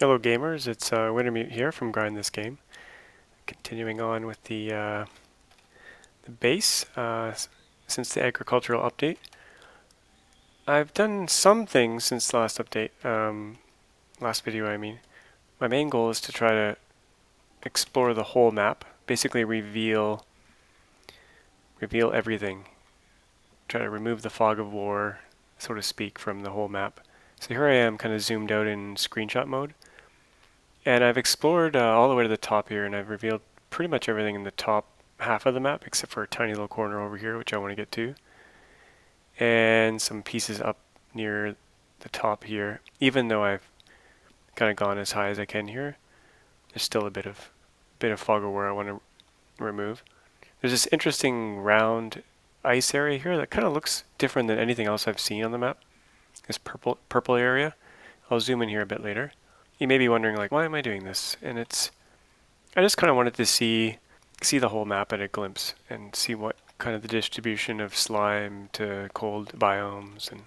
Hello gamers, it's Wintermute here from Grind This Game. Continuing on with the base since the agricultural update. I've done some things since the last update, last video I mean. My main goal is to try to explore the whole map, basically reveal everything. Try to remove the fog of war, so to speak, from the whole map. So here I am kind of zoomed out in screenshot mode. And I've explored all the way to the top here, and I've revealed pretty much everything in the top half of the map, except for a tiny little corner over here, which I want to get to. And some pieces up near the top here. Even though I've kind of gone as high as I can here, there's still a bit of fog where I want to remove. There's this interesting round ice area here that kind of looks different than anything else I've seen on the map. This purple area. I'll zoom in here a bit later. You may be wondering, like, why am I doing this? And I just kind of wanted to see the whole map at a glimpse and see what kind of the distribution of slime to cold biomes and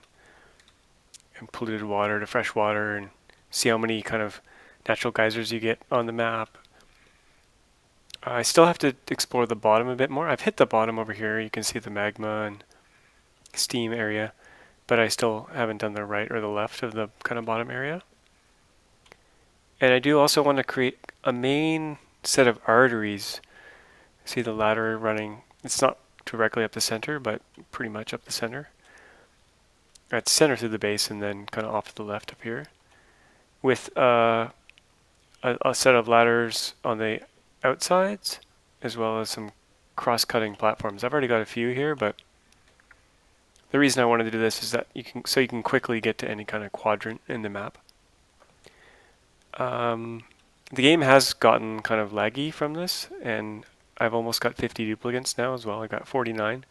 polluted water to fresh water, and see how many kind of natural geysers you get on the map. I still have to explore the bottom a bit more. I've hit the bottom over here. You can see the magma and steam area, but I still haven't done the right or the left of the kind of bottom area. And I do also want to create a main set of arteries. See the ladder running, it's not directly up the center, but pretty much up the center. It's center through the base and then kind of off to the left up here. With a set of ladders on the outsides, as well as some cross-cutting platforms. I've already got a few here, but the reason I wanted to do this is that you can quickly get to any kind of quadrant in the map. The game has gotten kind of laggy from this, and I've almost got 50 duplicants now as well. I got 49,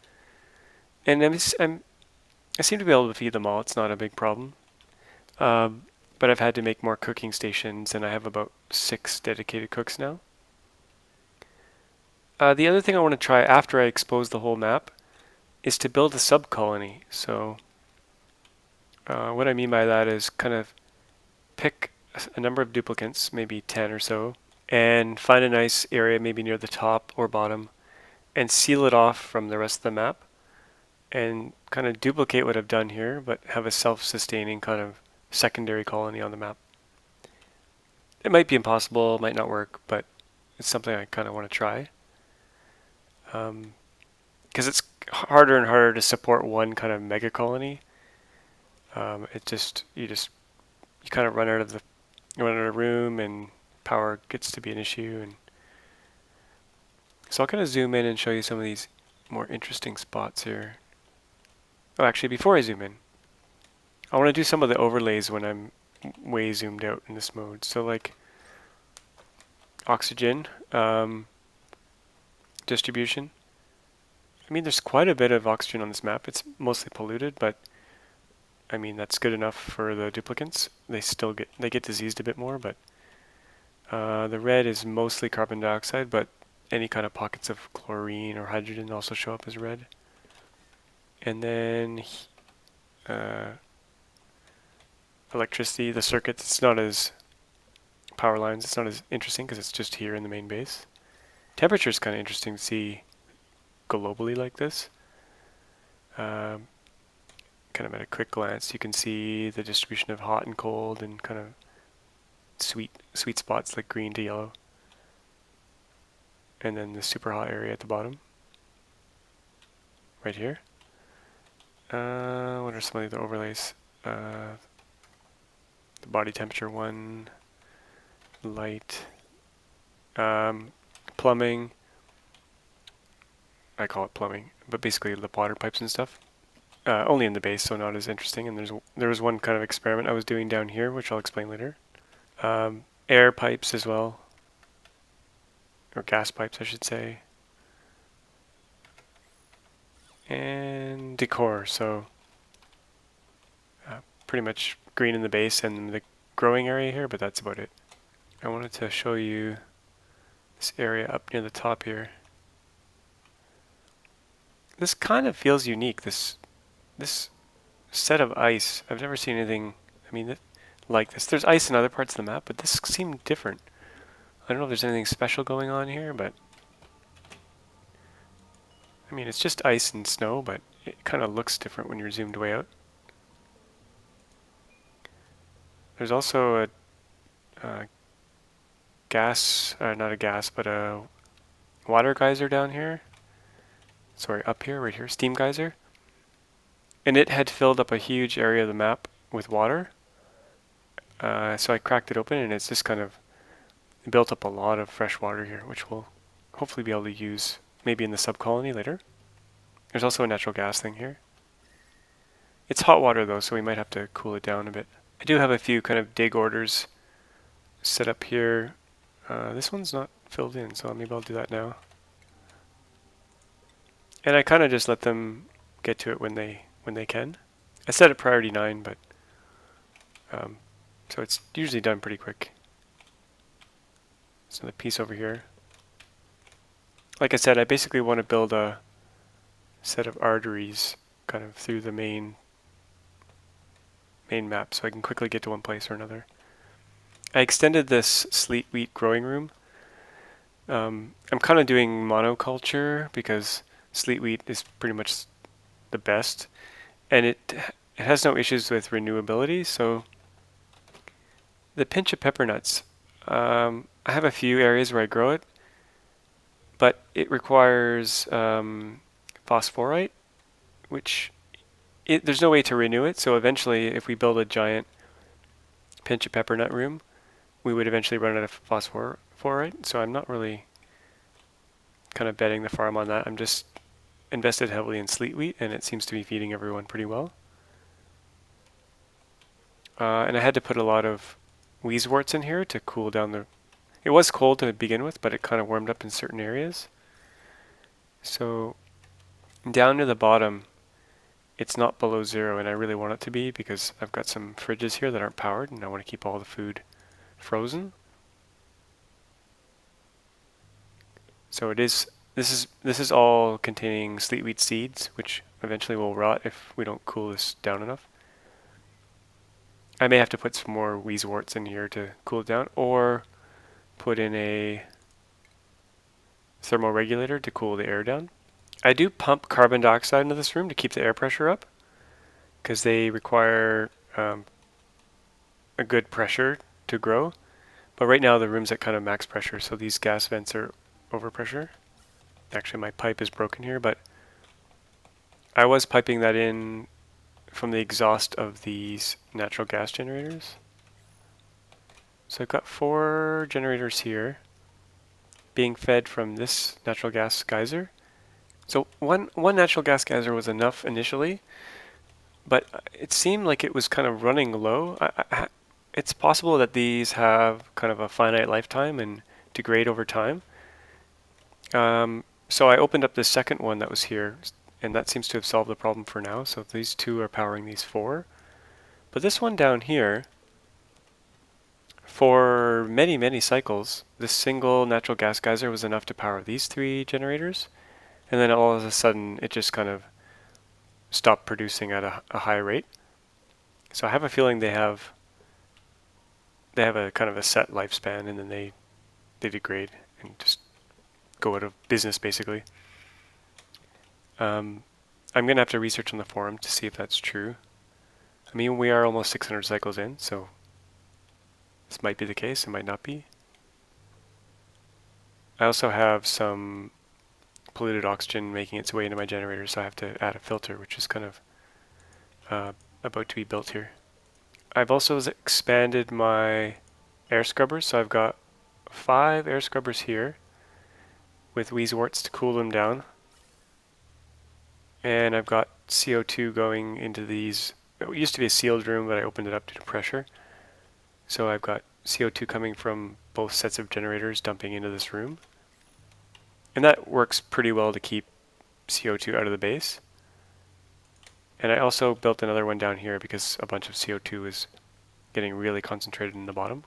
and I seem to be able to feed them all. It's not a big problem, but I've had to make more cooking stations, and I have about 6 dedicated cooks now. The other thing I want to try after I expose the whole map is to build a sub-colony. So what I mean by that is kind of pick a number of duplicants, maybe 10 or so, and find a nice area maybe near the top or bottom and seal it off from the rest of the map and kind of duplicate what I've done here, but have a self-sustaining kind of secondary colony on the map. It might be impossible, might not work, but it's something I kind of want to try. Because it's harder and harder to support one kind of mega colony. You kind of run out of room, and power gets to be an issue. And so I'll kind of zoom in and show you some of these more interesting spots here. Oh, actually, before I zoom in, I want to do some of the overlays when I'm way zoomed out in this mode. So like oxygen distribution. I mean, there's quite a bit of oxygen on this map. It's mostly polluted, but I mean, that's good enough for the duplicants. They get diseased a bit more, but the red is mostly carbon dioxide, but any kind of pockets of chlorine or hydrogen also show up as red. And then electricity, the circuits, it's not as power lines, it's not as interesting because it's just here in the main base. Temperature is kind of interesting to see globally like this. Kind of at a quick glance, you can see the distribution of hot and cold and kind of sweet spots like green to yellow. And then the super hot area at the bottom, right here. What are some of the overlays? The body temperature one, light, plumbing. I call it plumbing, but basically the water pipes and stuff. Only in the base, so not as interesting. And there was one kind of experiment I was doing down here, which I'll explain later. Air pipes as well, or gas pipes, I should say. And decor, so pretty much green in the base and the growing area here, but that's about it. I wanted to show you this area up near the top here. This kind of feels unique, this set of ice. I've never seen anything, I mean, like this. There's ice in other parts of the map, but this seemed different. I don't know if there's anything special going on here, but I mean, it's just ice and snow, but it kind of looks different when you're zoomed way out. There's also a gas, not a gas, but a water geyser down here. Sorry, up here, right here, steam geyser. And it had filled up a huge area of the map with water. So I cracked it open and it's just kind of built up a lot of fresh water here, which we'll hopefully be able to use maybe in the sub-colony later. There's also a natural gas thing here. It's hot water though, so we might have to cool it down a bit. I do have a few kind of dig orders set up here. This one's not filled in, so maybe I'll do that now. And I kind of just let them get to it when they can. I set it priority 9, but so it's usually done pretty quick. So the piece over here. Like I said, I basically want to build a set of arteries kind of through the main map so I can quickly get to one place or another. I extended this Sleet Wheat growing room. I'm kind of doing monoculture because Sleet Wheat is pretty much the best, and it has no issues with renewability. So the pinch of pepper nuts, I have a few areas where I grow it, but it requires phosphorite, which there's no way to renew it. So eventually, if we build a giant pinch of pepper nut room, we would eventually run out of phosphorite. So I'm not really kind of betting the farm on that. I'm just invested heavily in Sleet Wheat, and it seems to be feeding everyone pretty well. And I had to put a lot of Wheezeworts in here to cool down the... It was cold to begin with, but it kind of warmed up in certain areas. So down to the bottom, it's not below 0, and I really want it to be because I've got some fridges here that aren't powered, and I want to keep all the food frozen. So it is. This is all containing Sleet Wheat seeds, which eventually will rot if we don't cool this down enough. I may have to put some more Wheezeworts in here to cool it down, or put in a thermoregulator to cool the air down. I do pump carbon dioxide into this room to keep the air pressure up, because they require a good pressure to grow. But right now the room's at kind of max pressure, so these gas vents are overpressure. Actually, my pipe is broken here, but I was piping that in from the exhaust of these natural gas generators. So I've got 4 generators here being fed from this natural gas geyser. So one natural gas geyser was enough initially, but it seemed like it was kind of running low. It's possible that these have kind of a finite lifetime and degrade over time. So I opened up the second one that was here, and that seems to have solved the problem for now. So these 2 are powering these 4. But this one down here, for many, many cycles, this single natural gas geyser was enough to power these 3 generators. And then all of a sudden, it just kind of stopped producing at a high rate. So I have a feeling they have a kind of a set lifespan, and then they degrade and just go out of business, basically. I'm going to have to research on the forum to see if that's true. I mean, we are almost 600 cycles in, so this might be the case, it might not be. I also have some polluted oxygen making its way into my generator, so I have to add a filter, which is kind of about to be built here. I've also expanded my air scrubbers, so I've got 5 air scrubbers here with Wheezeworts to cool them down. And I've got CO2 going into these. It used to be a sealed room, but I opened it up due to pressure. So I've got CO2 coming from both sets of generators dumping into this room. And that works pretty well to keep CO2 out of the base. And I also built another one down here because a bunch of CO2 is getting really concentrated in the bottom.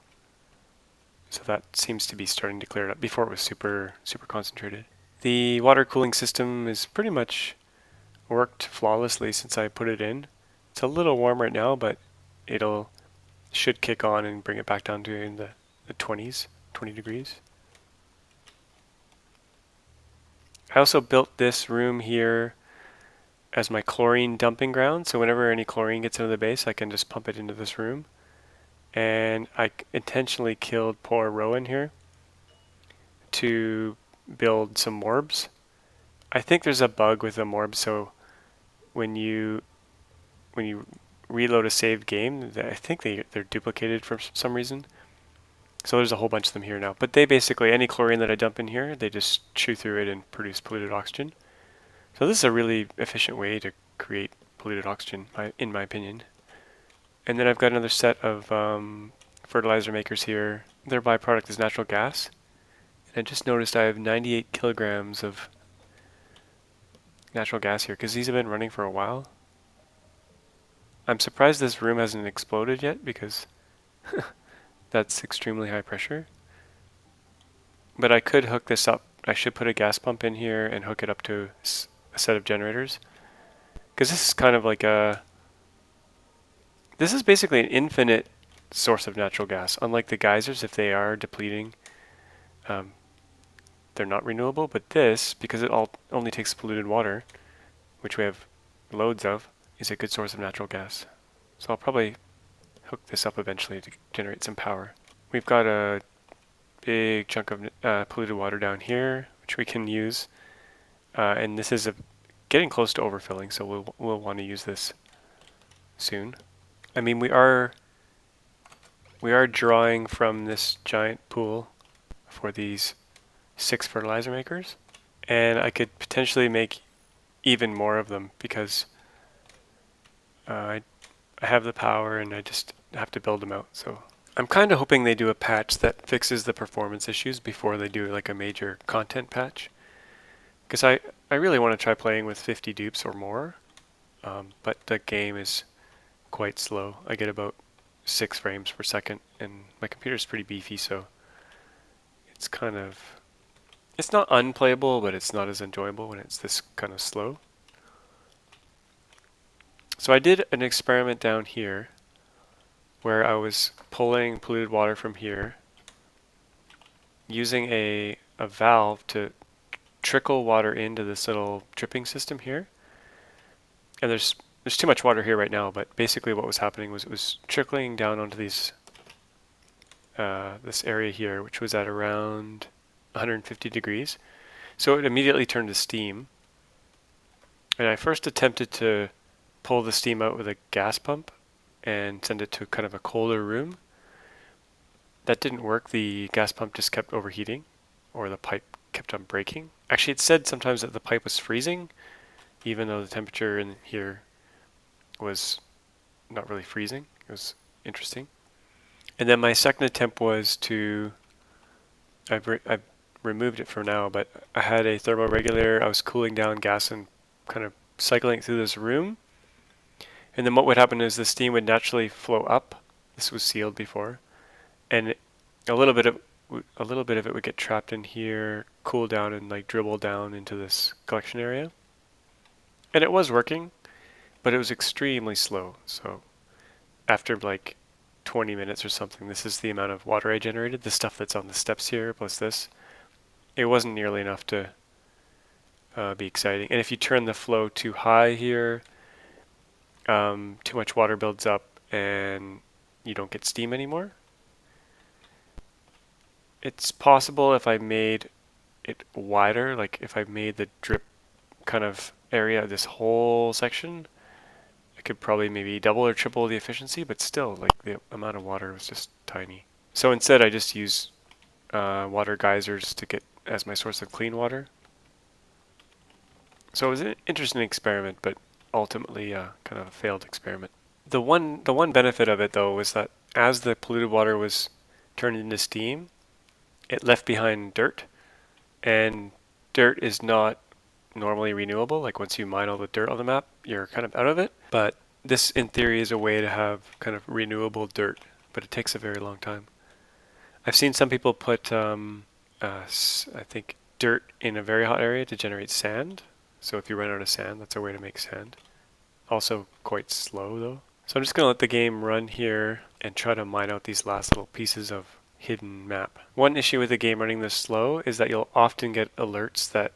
So that seems to be starting to clear it up. Before it was super concentrated. The water cooling system is pretty much worked flawlessly since I put it in. It's a little warm right now, but it'll should kick on and bring it back down to in the 20s, 20 degrees. I also built this room here as my chlorine dumping ground, so whenever any chlorine gets into the base, I can just pump it into this room. And I intentionally killed poor Rowan here to build some morbs. I think there's a bug with the morbs, so when you reload a saved game, I think they're duplicated for some reason. So there's a whole bunch of them here now. But they basically, any chlorine that I dump in here, they just chew through it and produce polluted oxygen. So this is a really efficient way to create polluted oxygen, in my opinion. And then I've got another set of fertilizer makers here. Their byproduct is natural gas. And I just noticed I have 98 kilograms of natural gas here, because these have been running for a while. I'm surprised this room hasn't exploded yet, because that's extremely high pressure. But I could hook this up. I should put a gas pump in here and hook it up to a set of generators. Because this is kind of like this is basically an infinite source of natural gas. Unlike the geysers, if they are depleting, they're not renewable. But this, because it only takes polluted water, which we have loads of, is a good source of natural gas. So I'll probably hook this up eventually to generate some power. We've got a big chunk of polluted water down here, which we can use. And this is getting close to overfilling, so we'll want to use this soon. I mean, we are drawing from this giant pool for these 6 fertilizer makers, and I could potentially make even more of them because I have the power and I just have to build them out. So I'm kind of hoping they do a patch that fixes the performance issues before they do like a major content patch, because I really want to try playing with 50 dupes or more, but the game is quite slow. I get about 6 frames per second, and my computer's pretty beefy, so it's it's not unplayable, but it's not as enjoyable when it's this kind of slow. So I did an experiment down here where I was pulling polluted water from here using a valve to trickle water into this little dripping system here. And there's too much water here right now, but basically what was happening was it was trickling down onto these this area here, which was at around 150 degrees. So it immediately turned to steam. And I first attempted to pull the steam out with a gas pump and send it to kind of a colder room. That didn't work. The gas pump just kept overheating, or the pipe kept on breaking. Actually, it said sometimes that the pipe was freezing, even though the temperature in here was not really freezing. It was interesting. And then my second attempt was to, I've removed it for now, but I had a thermoregulator. I was cooling down gas and kind of cycling it through this room. And then what would happen is the steam would naturally flow up. This was sealed before. And a little bit of it would get trapped in here, cool down, and like dribble down into this collection area. And it was working, but it was extremely slow. So after like 20 minutes or something, this is the amount of water I generated, the stuff that's on the steps here plus this. It wasn't nearly enough to be exciting. And if you turn the flow too high here, too much water builds up and you don't get steam anymore. It's possible if I made it wider, like if I made the drip kind of area, this whole section, I could probably maybe double or triple the efficiency, but still, like the amount of water was just tiny. So instead, I just use water geysers to get as my source of clean water. So it was an interesting experiment, but ultimately kind of a failed experiment. The one benefit of it though was that as the polluted water was turned into steam, it left behind dirt, and dirt is not normally renewable. Like once you mine all the dirt on the map, you're kind of out of it. But this in theory is a way to have kind of renewable dirt, but it takes a very long time. I've seen some people put I think dirt in a very hot area to generate sand. So if you run out of sand, that's a way to make sand. Also quite slow though. So I'm just going to let the game run here and try to mine out these last little pieces of hidden map. One issue with the game running this slow is that you'll often get alerts that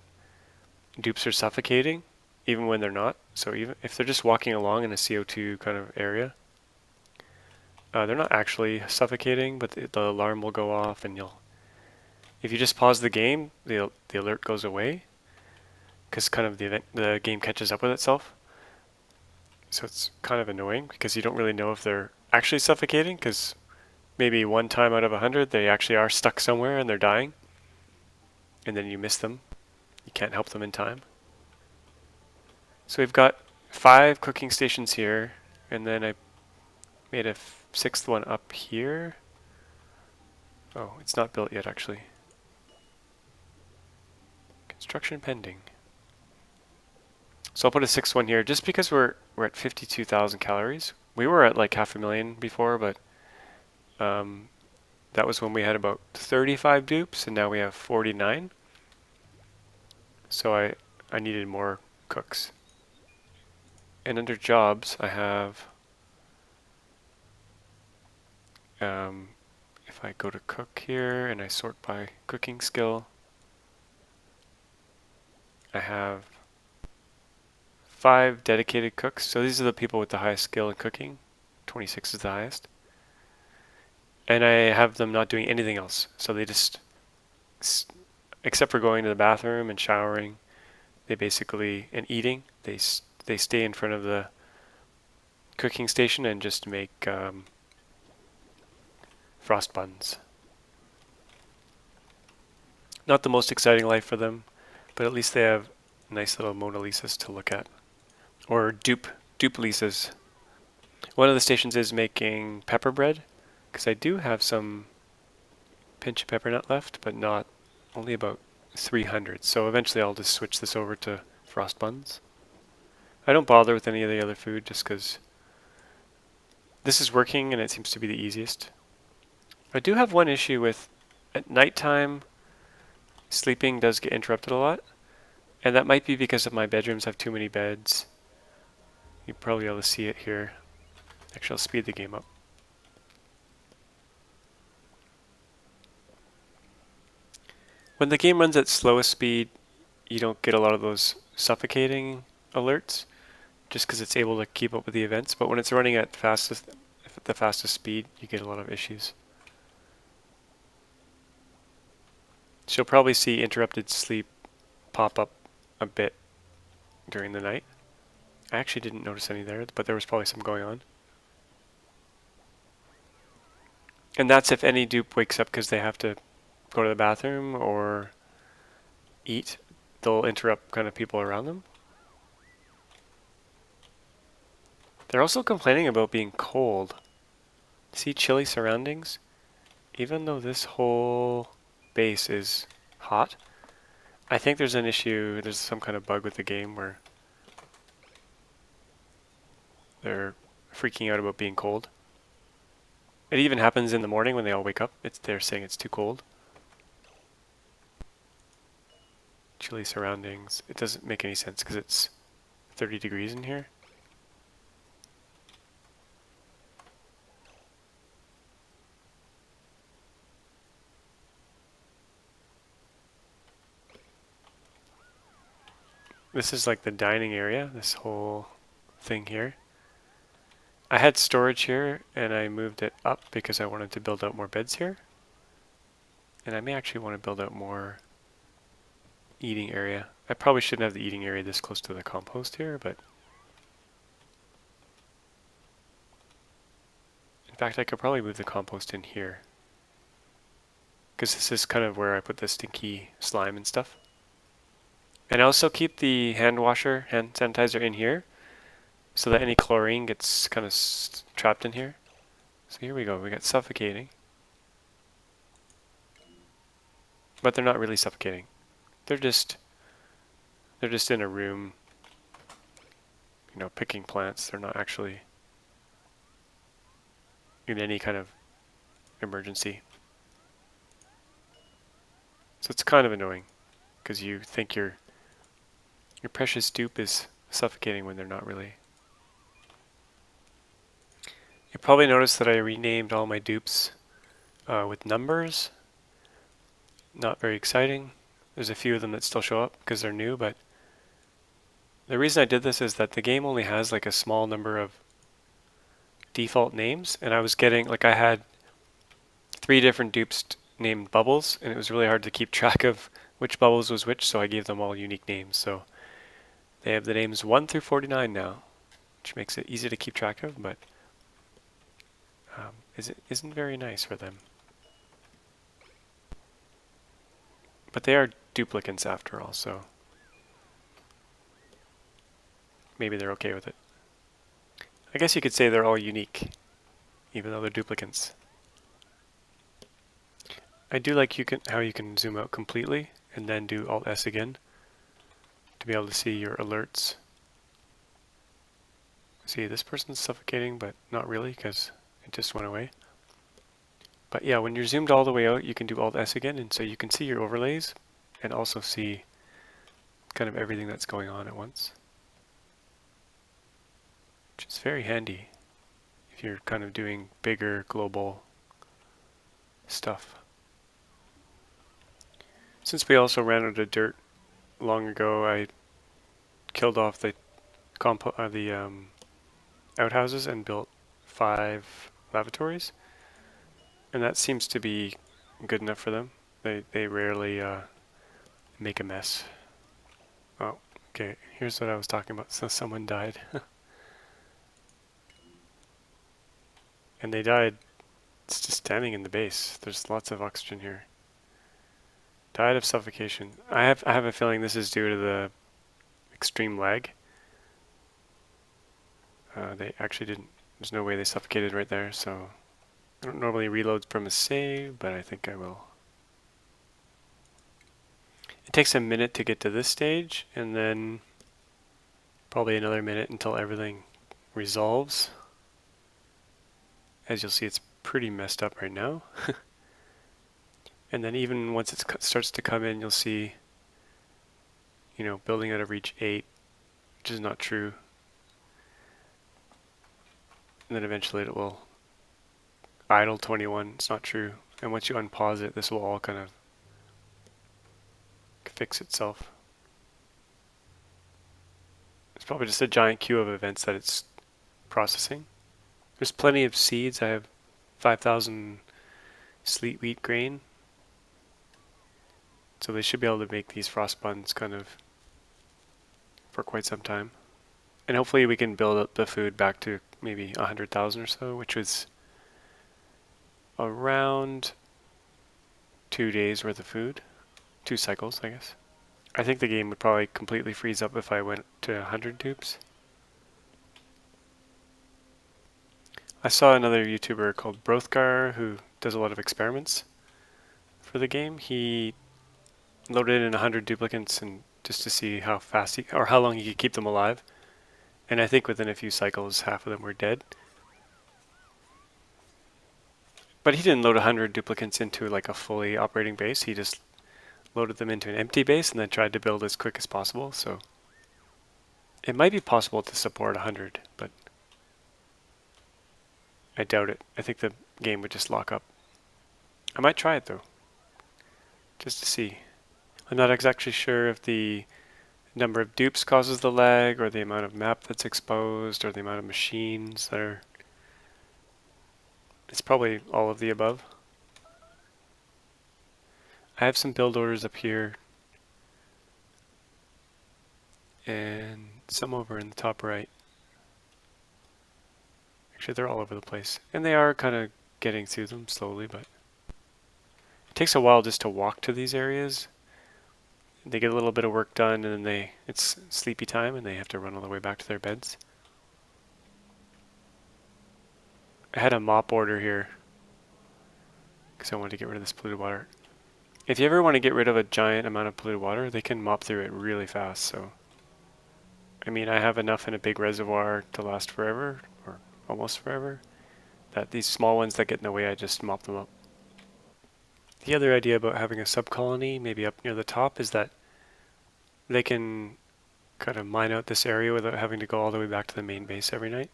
dupes are suffocating, even when they're not. So even if they're just walking along in a CO2 kind of area, they're not actually suffocating, but the alarm will go off, and if you just pause the game, the alert goes away, because kind of the game catches up with itself. So it's kind of annoying because you don't really know if they're actually suffocating, because maybe one time out of 100 they actually are stuck somewhere and they're dying, and then you miss them. You can't help them in time. So we've got 5 cooking stations here, and then I made a 6th one up here. Oh, it's not built yet actually. Construction pending. So I'll put a 6th one here just because we're at 52,000 calories. We were at like 500,000 before, but that was when we had about 35 dupes, and now we have 49. So I needed more cooks. And under jobs, I have, if I go to cook here and I sort by cooking skill, I have 5 dedicated cooks. So these are the people with the highest skill in cooking. 26 is the highest. And I have them not doing anything else. So they just, except for going to the bathroom and showering, they basically, and eating, they stay in front of the cooking station and just make frost buns. Not the most exciting life for them, but at least they have nice little Mona Lisas to look at. Or dupe Lisas. One of the stations is making pepper bread, because I do have some pinch of pepper nut left, but not, only about 300. So eventually I'll just switch this over to frost buns. I don't bother with any of the other food just because this is working and it seems to be the easiest. I do have one issue with, at nighttime, sleeping does get interrupted a lot, and that might be because of my bedrooms have too many beds. You'll probably be able to see it here. Actually, I'll speed the game up. When the game runs at slowest speed, you don't get a lot of those suffocating alerts, just because it's able to keep up with the events. But when it's running at the fastest speed, you get a lot of issues. So you'll probably see interrupted sleep pop up a bit during the night. I actually didn't notice any there, but there was probably some going on. And that's if any dupe wakes up because they have to go to the bathroom or eat. They'll interrupt kind of people around them. They're also complaining about being cold. See chilly surroundings? Even though this whole base is hot, I think there's an issue, there's some kind of bug with the game where they're freaking out about being cold. It even happens in the morning when they all wake up. They're saying it's too cold. Chilly surroundings. It doesn't make any sense because it's 30 degrees in here. This is like the dining area, this whole thing here. I had storage here and I moved it up because I wanted to build out more beds here. And I may actually want to build out more eating area. I probably shouldn't have the eating area this close to the compost here, but in fact I could probably move the compost in here, because this is kind of where I put the stinky slime and stuff. And I also keep the hand sanitizer in here, so that any chlorine gets kind of trapped in here. So here we go, we got suffocating. But they're not really suffocating. They're just in a room, picking plants. They're not actually in any kind of emergency. So it's kind of annoying, because you think your precious dupe is suffocating when they're not really. You probably noticed that I renamed all my dupes with numbers. Not very exciting. There's a few of them that still show up because they're new, but the reason I did this is that the game only has like a small number of default names, and I was getting, like, I had 3 different dupes named Bubbles, and it was really hard to keep track of which Bubbles was which, so I gave them all unique names. So they have the names 1 through 49 now, which makes it easy to keep track of, but isn't very nice for them. But they are duplicants after all, so maybe they're okay with it. I guess you could say they're all unique, even though they're duplicants. I do like how you can zoom out completely and then do Alt S again to be able to see your alerts. See, this person's suffocating, but not really because it just went away. But yeah, when you're zoomed all the way out, you can do Alt S again, and so you can see your overlays and also see kind of everything that's going on at once, which is very handy if you're kind of doing bigger global stuff. Since we also ran out of dirt long ago, I killed off the outhouses and built 5 lavatories, and that seems to be good enough for them. They rarely make a mess. Oh, okay, here's what I was talking about. So someone died. And they died just standing in the base. There's lots of oxygen here. Died of suffocation. I have a feeling this is due to the extreme lag. They actually didn't, there's no way they suffocated right there, so I don't normally reload from a save, but I think I will. It takes a minute to get to this stage, and then probably another minute until everything resolves. As you'll see, it's pretty messed up right now. And then even once it starts to come in, you'll see, you know, building out of reach 8, which is not true. And then eventually it will idle 21, it's not true. And once you unpause it, this will all kind of fix itself. It's probably just a giant queue of events that it's processing. There's plenty of seeds. I have 5,000 Sleet Wheat grain. So they should be able to make these frost buns kind of for quite some time. And hopefully we can build up the food back to maybe 100,000 or so, which was around 2 days worth of food. 2 cycles, I guess. I think the game would probably completely freeze up if I went to 100 dupes. I saw another YouTuber called Brothgar who does a lot of experiments for the game. He loaded in 100 duplicants and just to see how fast or how long he could keep them alive. And I think within a few cycles, half of them were dead. But he didn't load 100 duplicants into like a fully operating base. He just loaded them into an empty base and then tried to build as quick as possible. So it might be possible to support 100, but I doubt it. I think the game would just lock up. I might try it though, just to see. I'm not exactly sure if the number of dupes causes the lag, or the amount of map that's exposed, or the amount of machines that are... It's probably all of the above. I have some build orders up here, and some over in the top right. Actually, they're all over the place. And they are kind of getting through them slowly, but it takes a while just to walk to these areas. They get a little bit of work done, and then it's sleepy time, and they have to run all the way back to their beds. I had a mop order here because I wanted to get rid of this polluted water. If you ever want to get rid of a giant amount of polluted water, they can mop through it really fast. So, I mean, I have enough in a big reservoir to last forever, or almost forever, that these small ones that get in the way, I just mop them up. The other idea about having a sub-colony, maybe up near the top, is that they can kind of mine out this area without having to go all the way back to the main base every night.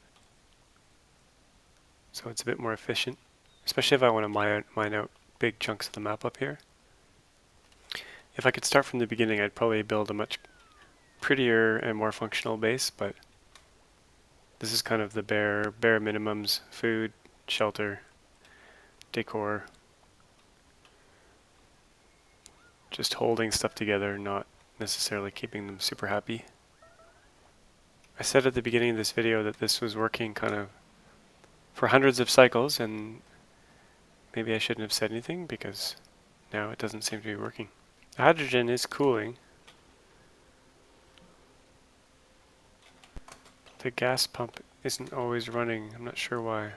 so it's a bit more efficient, especially if I want to mine out big chunks of the map up here. If I could start from the beginning, I'd probably build a much prettier and more functional base, but this is kind of the bare minimums: food, shelter, decor, just holding stuff together, not necessarily keeping them super happy. I said at the beginning of this video that this was working kind of for hundreds of cycles, and maybe I shouldn't have said anything because now it doesn't seem to be working. The hydrogen is cooling. The gas pump isn't always running. I'm not sure why.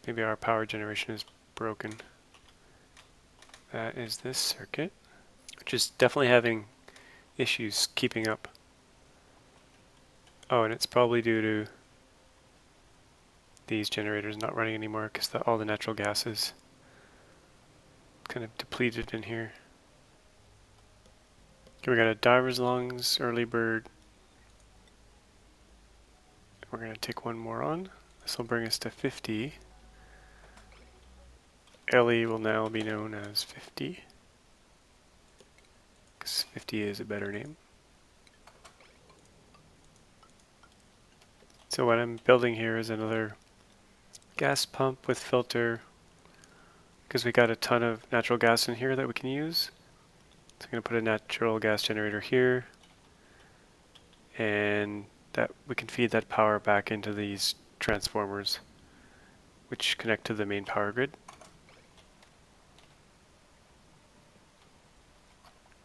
Maybe our power generation is broken. That is this circuit, which is definitely having issues keeping up. Oh, and it's probably due to these generators not running anymore because all the natural gas is kind of depleted in here. Okay, we got a diver's lungs, early bird. We're going to take one more on. This will bring us to 50. Ellie will now be known as 50, because 50 is a better name. So what I'm building here is another gas pump with filter, because we got a ton of natural gas in here that we can use. So I'm going to put a natural gas generator here, and that we can feed that power back into these transformers, which connect to the main power grid.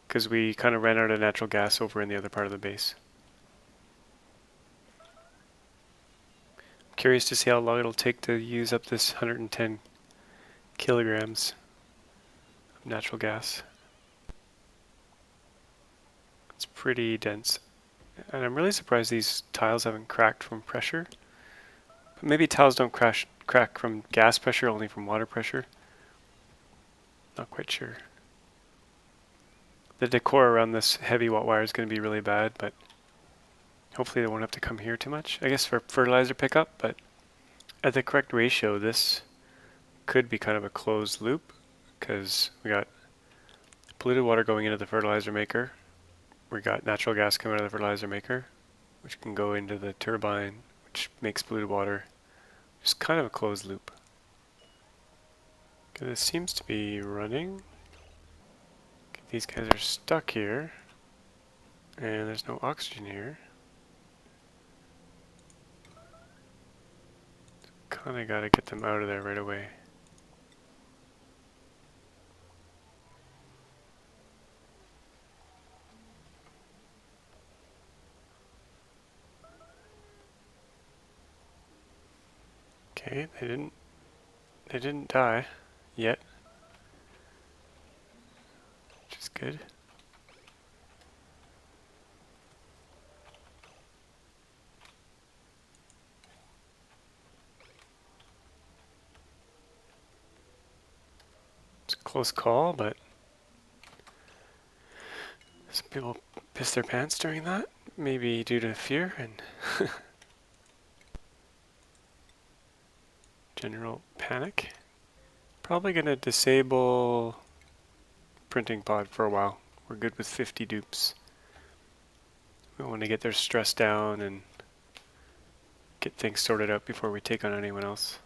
Because we kind of ran out of natural gas over in the other part of the base. I'm curious to see how long it'll take to use up this 110 kilograms of natural gas. It's pretty dense. And I'm really surprised these tiles haven't cracked from pressure. But maybe tiles don't crack from gas pressure, only from water pressure. Not quite sure. The decor around this heavy watt wire is going to be really bad, but hopefully they won't have to come here too much. I guess for fertilizer pickup, but at the correct ratio, this could be kind of a closed loop, because we got polluted water going into the fertilizer maker. We got natural gas coming out of the fertilizer maker, which can go into the turbine, which makes polluted water. Just kind of a closed loop. Okay, this seems to be running. Okay, these guys are stuck here, and there's no oxygen here. Kind of got to get them out of there right away. Okay, they didn't die yet, which is good. It's a close call, but some people piss their pants during that, maybe due to fear and general panic. Probably going to disable printing pod for a while. We're good with 50 dupes. We want to get their stress down and get things sorted out before we take on anyone else.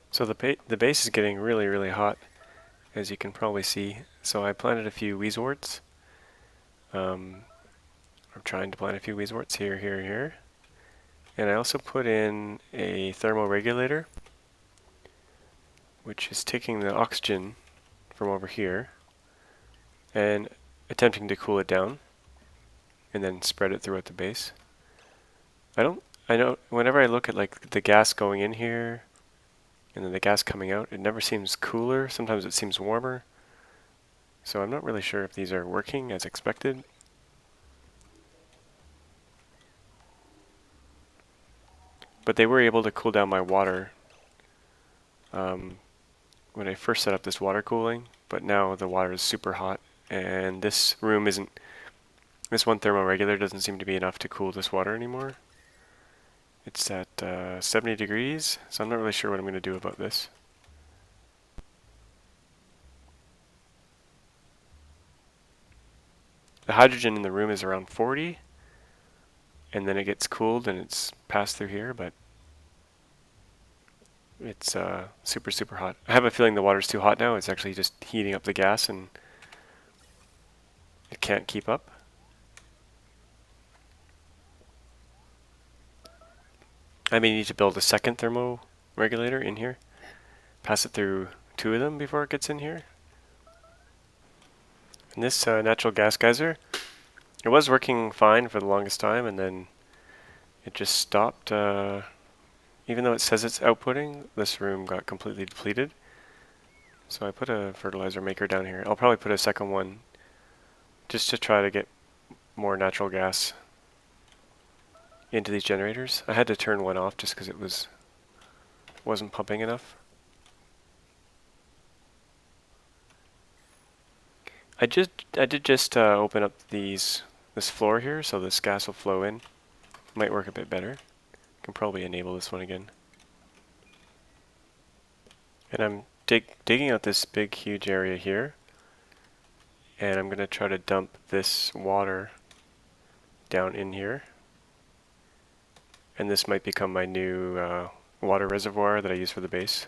So the base is getting really, really hot, as you can probably see. So I planted a few Wheezeworts. I'm trying to plant a few Wheezeworts here, here, here. And I also put in a thermal regulator, which is taking the oxygen from over here and attempting to cool it down and then spread it throughout the base. I know whenever I look at like the gas going in here and then the gas coming out, it never seems cooler. Sometimes it seems warmer. So I'm not really sure if these are working as expected. But they were able to cool down my water when I first set up this water cooling, but now the water is super hot, and this room isn't, this one thermal regulator doesn't seem to be enough to cool this water anymore. It's at 70 degrees, so I'm not really sure what I'm going to do about this. The hydrogen in the room is around 40, and then it gets cooled and it's passed through here, but it's super, super hot. I have a feeling the water's too hot now. It's actually just heating up the gas and it can't keep up. I may need to build a second thermo regulator in here. Pass it through 2 of them before it gets in here. And this natural gas geyser, it was working fine for the longest time, and then it just stopped. Even though it says it's outputting, this room got completely depleted. So I put a fertilizer maker down here. I'll probably put a second one just to try to get more natural gas into these generators. I had to turn one off just because it wasn't pumping enough. I did just open up this floor here, so this gas will flow in. Might work a bit better. Can probably enable this one again. And I'm digging out this big, huge area here, and I'm going to try to dump this water down in here. And this might become my new water reservoir that I use for the base.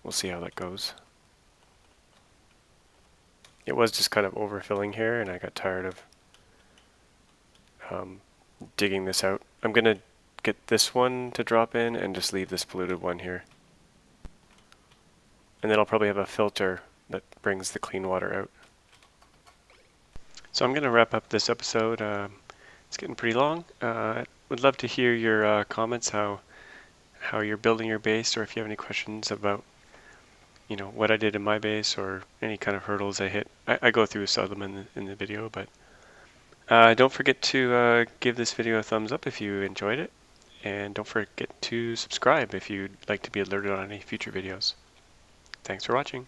We'll see how that goes. It was just kind of overfilling here, and I got tired of digging this out. I'm going to get this one to drop in and just leave this polluted one here. And then I'll probably have a filter that brings the clean water out. So I'm going to wrap up this episode. It's getting pretty long. I would love to hear your comments, how you're building your base, or if you have any questions about what I did in my base or any kind of hurdles I hit. I go through some of them in the video, but don't forget to give this video a thumbs up if you enjoyed it, and don't forget to subscribe if you'd like to be alerted on any future videos. Thanks for watching.